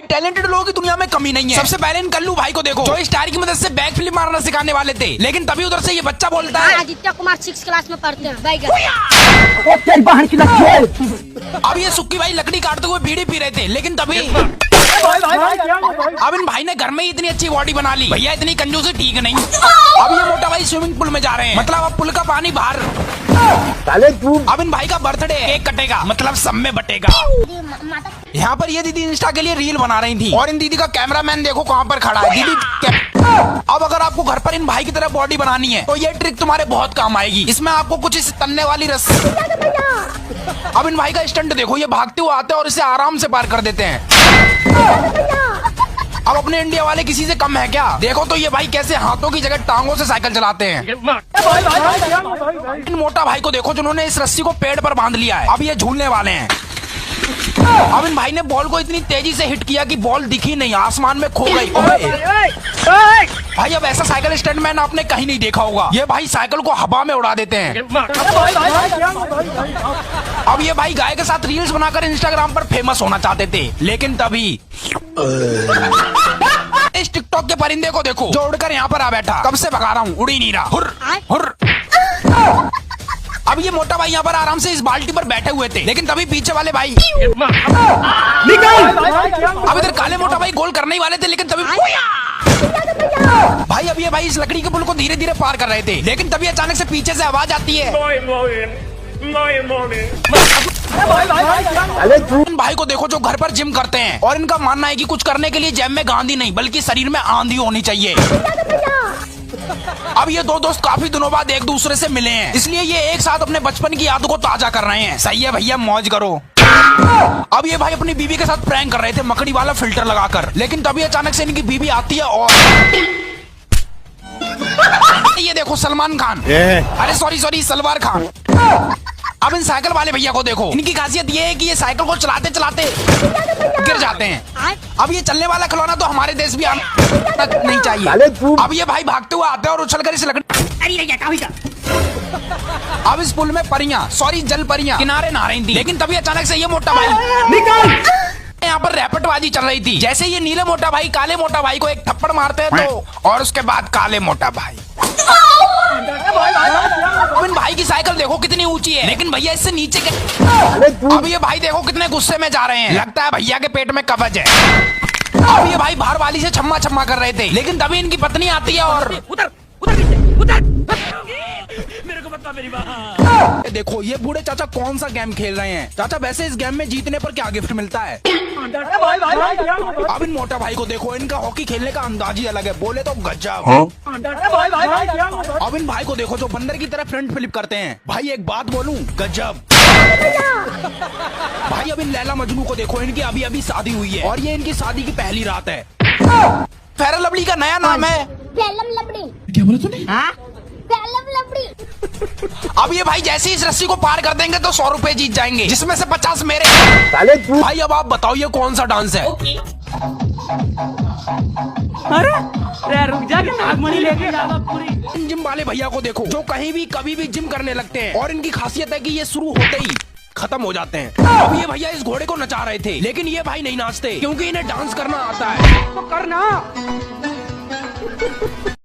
Talented लोगों की दुनिया में कमी नहीं है। सबसे पहले इन कल्लू भाई को देखो, जो स्टार की मदद से बैक फ्लिप मारना सिखाने वाले थे, लेकिन तभी उधर से ये बच्चा बोलता है आदित्य कुमार 6 क्लास में पढ़ते हैं। अब ये सुक्की भाई लकड़ी काटते हुए बीड़ी पी रहे थे, लेकिन तभी अब इन भाई ने घर में ही इतनी अच्छी बॉडी बना ली। भैया इतनी कंजूसी ठीक नहीं। अब ये मोटा भाई स्विमिंग पूल में जा रहे हैं, मतलब अब पुल का पानी बाहर। अब इन भाई का बर्थडे, केक कटेगा, मतलब सब में बटेगा। यहाँ पर ये दीदी इंस्टा के लिए रील बना रही थी, और इन दीदी का कैमरामैन देखो कहाँ पर खड़ा है। दीदी अब अगर आपको घर पर इन भाई की तरह बॉडी बनानी है तो ये ट्रिक तुम्हारे बहुत काम आएगी। इसमें आपको कुछ इस तन्ने वाली रस्सी। अब इन भाई का स्टंट देखो, ये भागते हुए आते हैं और इसे आराम से पार कर देते हैं। अब अपने इंडिया वाले किसी से कम है क्या? देखो तो ये भाई कैसे हाथों की जगह टांगों से साइकिल चलाते हैं। इन मोटा भाई को देखो जिन्होंने इस रस्सी को पेड़ पर बांध लिया है, अब ये झूलने वाले हैं। अब इन भाई ने बॉल को इतनी तेजी से हिट किया कि बॉल दिखी नहीं, आसमान में खो गई। भाई अब ऐसा साइकिल स्टंटमैन आपने कहीं नहीं देखा होगा। ये भाई साइकिल को हवा में उड़ा देते हैं। अब ये भाई गाय के साथ रील्स बनाकर इंस्टाग्राम पर फेमस होना चाहते थे, लेकिन तभी इस टिकटॉक के परिंदे को देखो, जो उड़कर यहाँ पर आ बैठा। कब से भगा रहा हूँ, उड़ ही नहीं रहा। हुर हुर। अब ये मोटा भाई यहाँ पर आराम से इस बाल्टी पर बैठे हुए थे, लेकिन तभी पीछे वाले भाई अब इधर काले मोटा भाई गोल करने ही वाले थे, लेकिन तभी भाई अब ये भाई इस लकड़ी के पुल को धीरे धीरे पार कर रहे थे, लेकिन तभी अचानक से पीछे से आवाज आती है। इन भाई को देखो जो घर पर जिम करते हैं, और इनका मानना है कि कुछ करने के लिए जेब में गांधी नहीं बल्कि शरीर में आंधी होनी चाहिए। अब ये दो दोस्त काफी दिनों बाद एक दूसरे से मिले हैं, इसलिए ये एक साथ अपने बचपन की यादों को ताजा कर रहे हैं। सही है भैया, मौज करो। अब ये भाई अपनी बीवी के साथ प्रैंक कर रहे थे मकड़ी वाला फिल्टर लगाकर, लेकिन तभी अचानक से इनकी बीवी आती है और ये देखो सलमान खान, अरे सॉरी सलवार खान। अब इन साइकिल वाले भैया को देखो, इनकी खासियत ये है कि ये साइकिल को चलाते चलाते गिर जाते हैं। अब ये चलने वाला खिलौना तो हमारे देश भी आना नहीं चाहिए। अब ये भाई भागते हुए आते हैं और उछलकर इस लकड़ी। अब इस पुल में परियां, सॉरी जल परियां किनारे नहा रही थी, लेकिन तभी अचानक से ये मोटा भाई यहाँ पर रैपटबाजी चल रही थी। जैसे ये नीले मोटा भाई काले मोटा भाई को एक थप्पड़ मारते हैं तो, और उसके बाद काले मोटा भाई। इन भाई की साइकिल देखो कितनी ऊंची है, लेकिन भैया इससे नीचे के। अब ये भाई देखो कितने गुस्से में जा रहे हैं, लगता है भैया के पेट में कब्ज है। अब ये भाई बाहर वाली से छम्मा छम्मा कर रहे थे, लेकिन तभी इनकी पत्नी आती है और उधर मेरे को बता मेरी बात। देखो ये बूढ़े चाचा कौन सा गेम खेल रहे हैं। चाचा वैसे इस गेम में जीतने पर क्या गिफ्ट मिलता है? अब इन मोटा भाई को देखो, इनका हॉकी खेलने का अंदाज ही अलग है, बोले तो गजब। अब इन भाई को देखो जो बंदर की तरह फ्रंट फ्लिप करते हैं। भाई एक बात बोलूं, गजब। भाई अब इन लैला मजनू को देखो, इनकी अभी अभी शादी हुई है और ये इनकी शादी की पहली रात है। फेयर लवली का नया नाम है क्या बोला तूने? अब ये भाई जैसे इस रस्सी को पार कर देंगे तो 100 रुपए जीत जाएंगे, जिसमें से 50 मेरे। भाई अब आप बताओ ये कौन सा डांस है? अरे रुक जा के नागमणि लेके जा पूरी। जिम वाले भैया को देखो जो कहीं भी कभी भी जिम करने लगते हैं, और इनकी खासियत है कि ये शुरू होते ही खत्म हो जाते हैं। अब ये भैया इस घोड़े को नचा रहे थे, लेकिन ये भाई नहीं नाचते क्योंकि इन्हें डांस करना आता है। तो करना